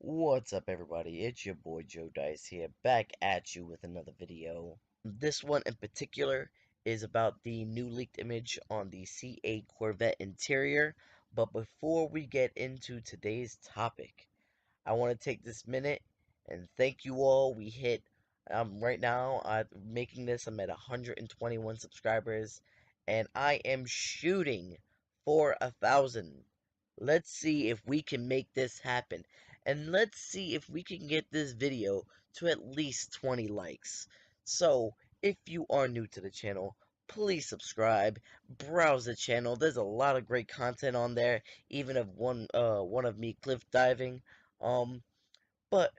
What's up, everybody? It's your boy Joe Dice here, back at you with another video. This one in particular is about the new leaked image on the C8 Corvette interior. But before we get into today's topic, I want to take this minute and thank you all. We hit, right now, making this, I'm at 121 subscribers, and I am shooting for 1,000. Let's see if we can make this happen. And let's see if we can get this video to at least 20 likes. So, if you are new to the channel, please subscribe, browse the channel. There's a lot of great content on there, even of one of me cliff diving. Um, but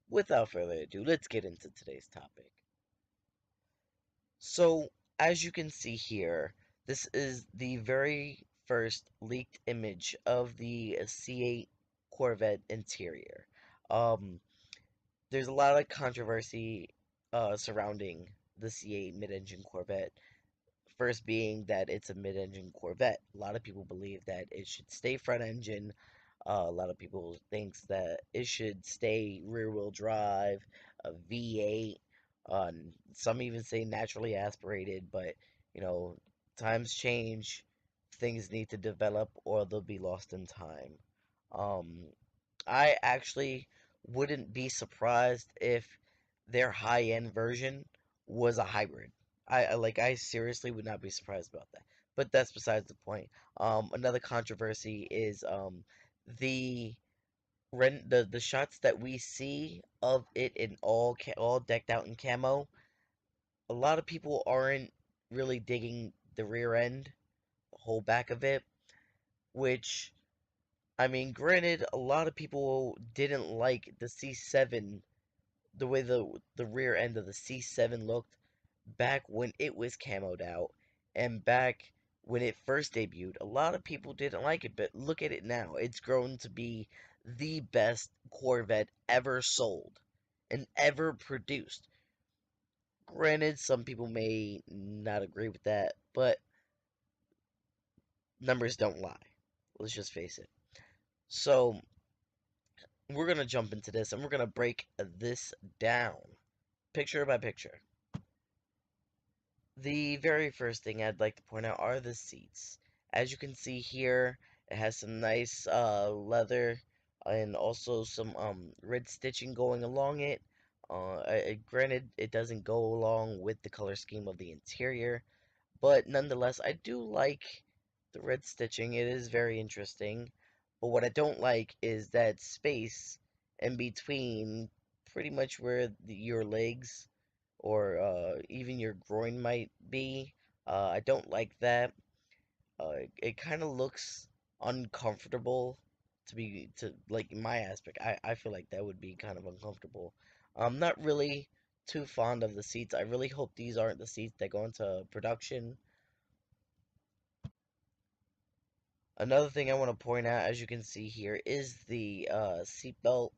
without further ado, let's get into today's topic. So, as you can see here, this is the very first leaked image of the C8 Corvette interior. Um, there's a lot of controversy surrounding the C8 mid-engine Corvette. First being that it's a mid-engine Corvette. A lot of people believe that it should stay front engine. A lot of people thinks that it should stay rear-wheel drive, a V8. Some even say naturally aspirated, but you know, times change, things need to develop, or they'll be lost in time. Um, I actually wouldn't be surprised if their high-end version was a hybrid. I seriously would not be surprised about that. But that's besides the point. Another controversy is the the shots that we see of it in all decked out in camo. A lot of people aren't really digging the rear end, the whole back of it, which I mean, granted, a lot of people didn't like the C7, the way the rear end of the C7 looked back when it was camoed out, and back when it first debuted. A lot of people didn't like it, but look at it now. It's grown to be the best Corvette ever sold and ever produced. Granted, some people may not agree with that, but numbers don't lie. Let's just face it. So, we're going to jump into this and we're going to break this down picture by picture. The very first thing I'd like to point out are the seats. As you can see here, it has some nice leather and also some red stitching going along it. Granted, it doesn't go along with the color scheme of the interior, but nonetheless, I do like the red stitching. It is very interesting. But what I don't like is that space in between pretty much where your legs or even your groin might be. I don't like that. It kind of looks uncomfortable to like in my aspect. I feel like that would be kind of uncomfortable. I'm not really too fond of the seats. I really hope these aren't the seats that go into production. Another thing I want to point out, as you can see here, is the seatbelt.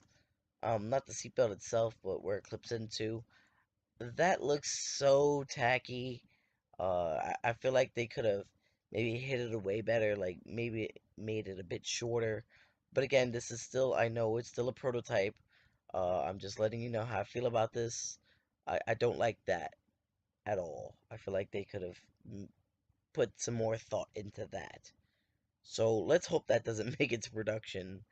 Not the seatbelt itself, but where it clips into. That looks so tacky. I feel like they could have maybe hit it away better, like maybe made it a bit shorter. But again, this is still, I know it's still a prototype. I'm just letting you know how I feel about this. I don't like that at all. I feel like they could have put some more thought into that. So let's hope that doesn't make it to production.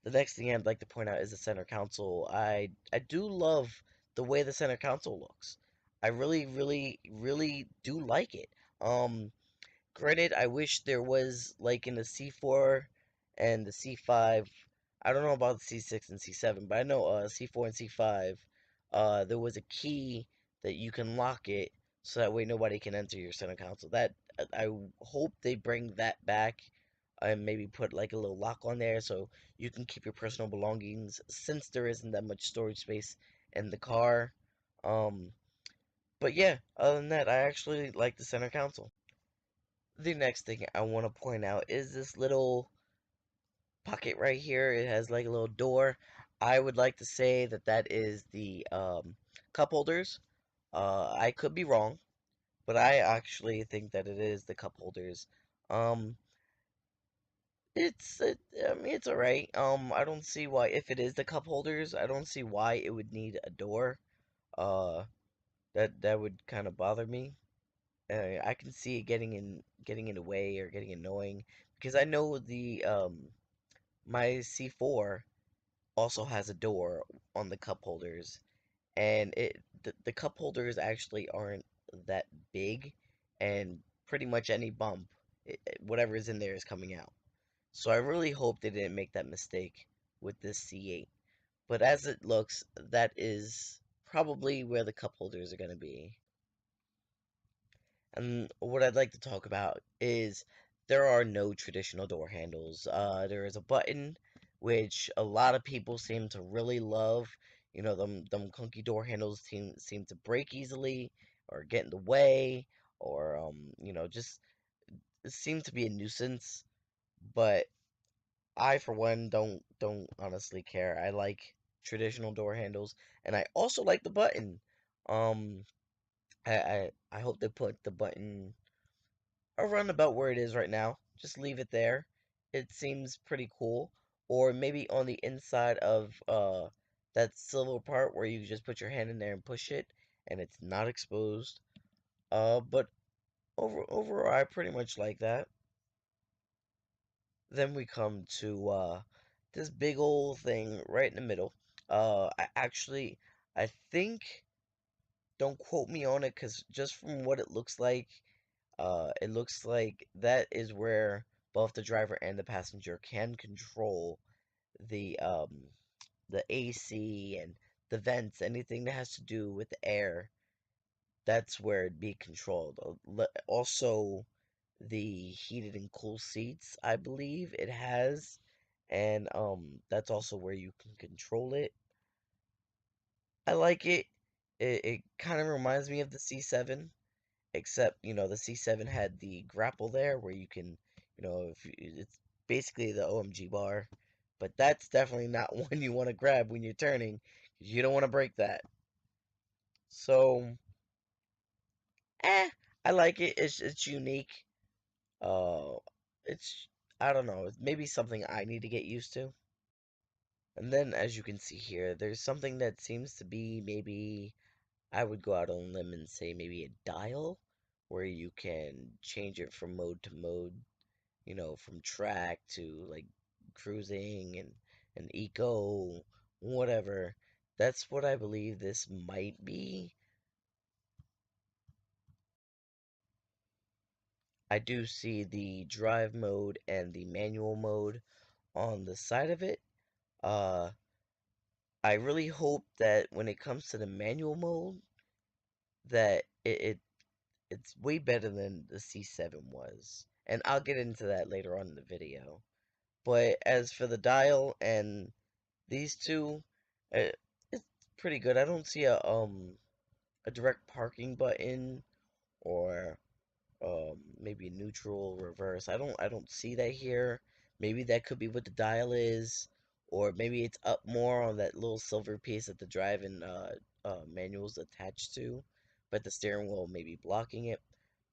The next thing I'd like to point out is the center console. I do love the way the center console looks. I really do like it. Granted, I wish there was like in the C4 and the C5. I don't know about the C6 and C7, but I know C4 and C5. There was a key that you can lock it so that way nobody can enter your center console. That I hope they bring that back and maybe put like a little lock on there so you can keep your personal belongings since there isn't that much storage space in the car. Um, but yeah, other than that, I actually like the center console. The next thing I want to point out is this little pocket right here. It has like a little door. I would like to say that that is the cup holders. I could be wrong, but I actually think that it is the cup holders. Um, I mean, it's alright. I don't see why, if it is the cup holders, I don't see why it would need a door. Uh, that would kind of bother me. I can see it getting in the way or getting annoying because I know the my C4 also has a door on the cup holders, and the cup holders actually aren't that big, and pretty much any bump, whatever is in there is coming out. So I really hope they didn't make that mistake with this C8. But as it looks, that is probably where the cup holders are going to be. And what I'd like to talk about is there are no traditional door handles. There is a button, which a lot of people seem to really love. You know, them clunky door handles seem to break easily or get in the way, or just seem to be a nuisance. But I, for one, don't honestly care. I like traditional door handles, and I also like the button. Um, I hope they put the button around about where it is right now. Just leave it there. It seems pretty cool. Or maybe on the inside of that silver part where you just put your hand in there and push it and it's not exposed. But overall I pretty much like that. Then we come to this big old thing right in the middle. I think, don't quote me on it, because just from what it looks like that is where both the driver and the passenger can control the AC and the vents, anything that has to do with the air. That's where it'd be controlled. Also, the heated and cool seats, I believe it has, and that's also where you can control it. I like it. It kind of reminds me of the C7, except the C7 had the grapple there where you can, if it's basically the OMG bar, but that's definitely not one you want to grab when you're turning, 'cause you don't want to break that. So, eh, I like it. It's unique. Uh, it's I don't know. It's maybe something I need to get used to. And then, as you can see here, there's something that seems to be, maybe I would go out on a limb and say maybe a dial, where you can change it from mode to mode, from track to like cruising and eco, whatever. That's what I believe this might be. I do see the drive mode and the manual mode on the side of it. Uh, I really hope that when it comes to the manual mode, that it's way better than the C7 was. And I'll get into that later on in the video. But as for the dial and these two, it's pretty good. I don't see a direct parking button, or maybe neutral, reverse. I don't see that here. Maybe that could be what the dial is, or maybe it's up more on that little silver piece that the driving manual's attached to, but the steering wheel may be blocking it.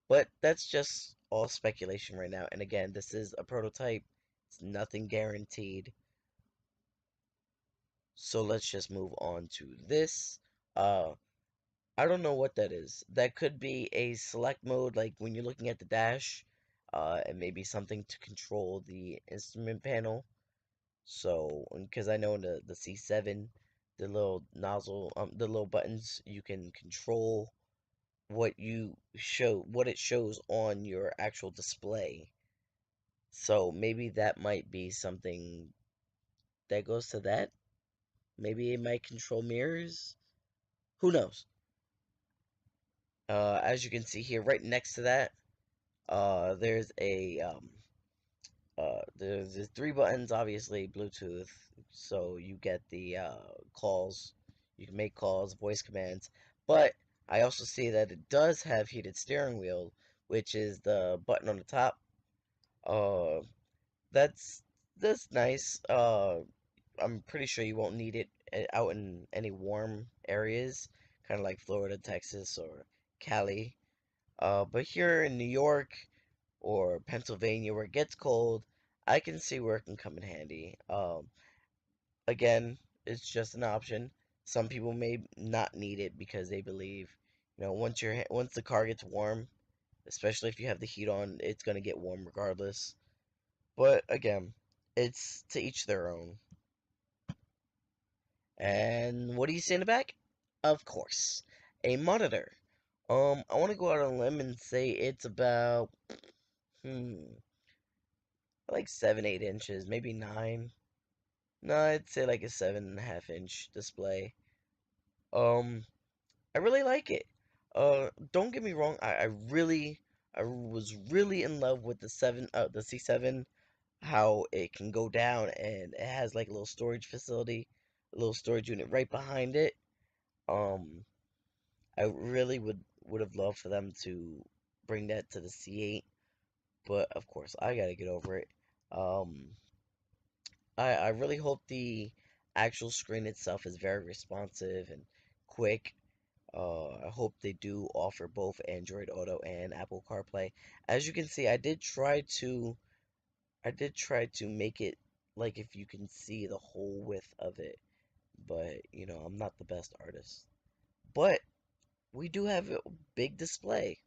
But that's just all speculation right now. And again, this is a prototype. It's nothing guaranteed. So let's just move on to this. Uh, I don't know what that is. That could be a select mode, like when you're looking at the dash, and maybe something to control the instrument panel. So, because I know in the C7, the little nozzle, the little buttons, you can control what it shows on your actual display. So maybe that might be something that goes to that. Maybe it might control mirrors. Who knows? As you can see here, right next to that, there's three buttons, obviously Bluetooth, so you get the calls. You can make calls, voice commands, but I also see that it does have heated steering wheel, which is the button on the top. Uh, that's that's nice. I'm pretty sure you won't need it out in any warm areas, kind of like Florida, Texas, or Cali. But here in New York or Pennsylvania, where it gets cold, I can see where it can come in handy. Again, it's just an option. Some people may not need it because they believe, once the car gets warm, especially if you have the heat on, it's gonna get warm regardless. But again, it's to each their own. And what do you see in the back? Of course, a monitor. I want to go out on a limb and say it's about, like 7, 8 inches, maybe 9. No, I'd say like a 7.5 inch display. Um, I really like it. Don't get me wrong. I was really in love with the C7. How it can go down and it has like a little storage facility, a little storage unit right behind it. Um, I really would have loved for them to bring that to the C8, but of course I gotta get over it. Um, I really hope the actual screen itself is very responsive and quick. I hope they do offer both Android Auto and Apple CarPlay. As you can see, I did try to make it like if you can see the whole width of it, but I'm not the best artist. But we do have a big display.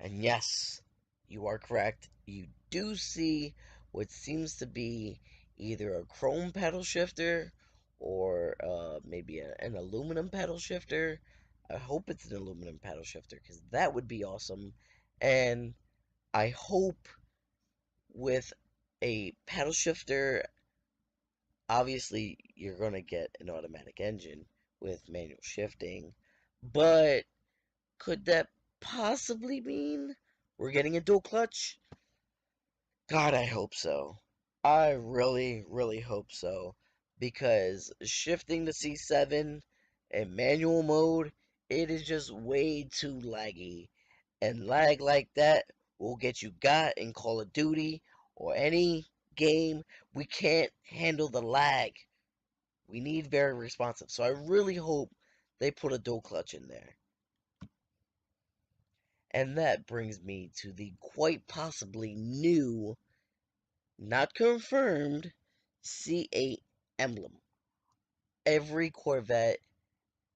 And yes, you are correct. You do see what seems to be either a chrome pedal shifter or maybe an aluminum pedal shifter. I hope it's an aluminum pedal shifter because that would be awesome. And I hope with a paddle shifter, obviously you're going to get an automatic engine with manual shifting, but could that possibly mean we're getting a dual clutch? God, I hope so. I really, really hope so. Because shifting to C7 in manual mode, it is just way too laggy. And lag like that will get you got in Call of Duty or any game. We can't handle the lag. We need very responsive. So I really hope they put a dual clutch in there. And that brings me to the quite possibly new, not confirmed, C8 emblem. Every Corvette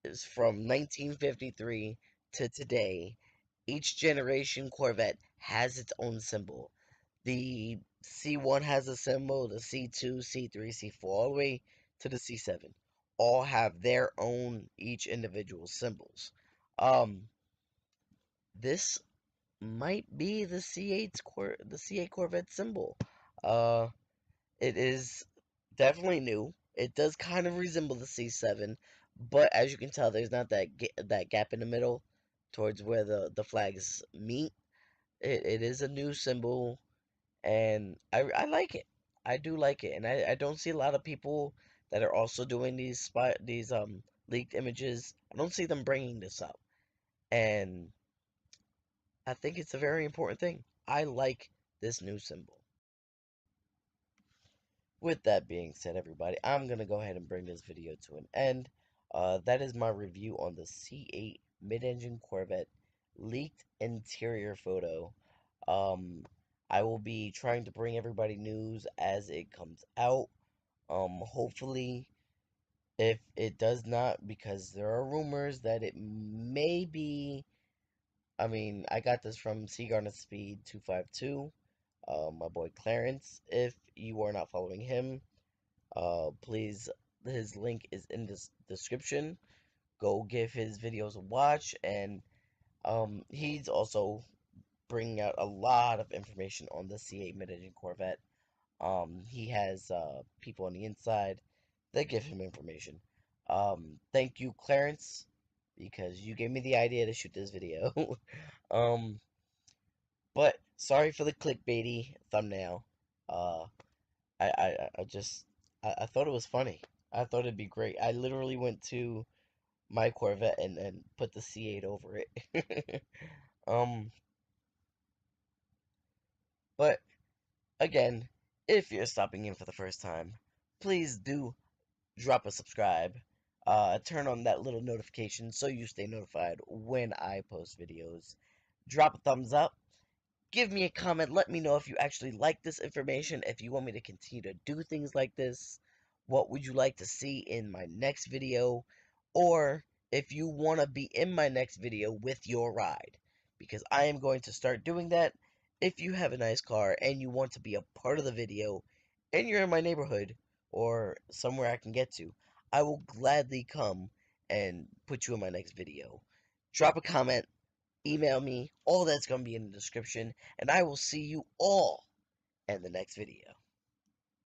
is from 1953 to today. Each generation Corvette has its own symbol. The C1 has a symbol, the C2, C3, C4, all the way to the C7. All have their own each individual symbols. Um, this might be the C8 Corvette symbol. Uh, it is definitely new. It does kind of resemble the C7, but as you can tell, there's not that gap in the middle towards where the flags meet. It is a new symbol, and I like it. I do like it, and I don't see a lot of people that are also doing these leaked images. I don't see them bringing this up, and I think it's a very important thing. I like this new symbol. With that being said, everybody, I'm going to go ahead and bring this video to an end. That is my review on the C8 mid-engine Corvette leaked interior photo. Um, I will be trying to bring everybody news as it comes out. Hopefully, if it does not, because there are rumors that it may be. I mean, I got this from Seagarnet Speed 252. My boy Clarence. If you are not following him, please, his link is in this description. Go give his videos a watch, and he's also bringing out a lot of information on the C8 mid-engine Corvette. He has people on the inside that give him information. Thank you, Clarence, because you gave me the idea to shoot this video. um, but sorry for the clickbaity thumbnail. Uh, I thought it was funny. I thought it'd be great. I literally went to my Corvette and put the C8 over it. um, but again, if you're stopping in for the first time, please do drop a subscribe. Turn on that little notification so you stay notified when I post videos. Drop a thumbs up. Give me a comment. Let me know if you actually like this information, if you want me to continue to do things like this. What would you like to see in my next video? Or if you want to be in my next video with your ride. Because I am going to start doing that. If you have a nice car and you want to be a part of the video and you're in my neighborhood or somewhere I can get to, I will gladly come and put you in my next video. Drop a comment, email me, all that's going to be in the description, and I will see you all in the next video.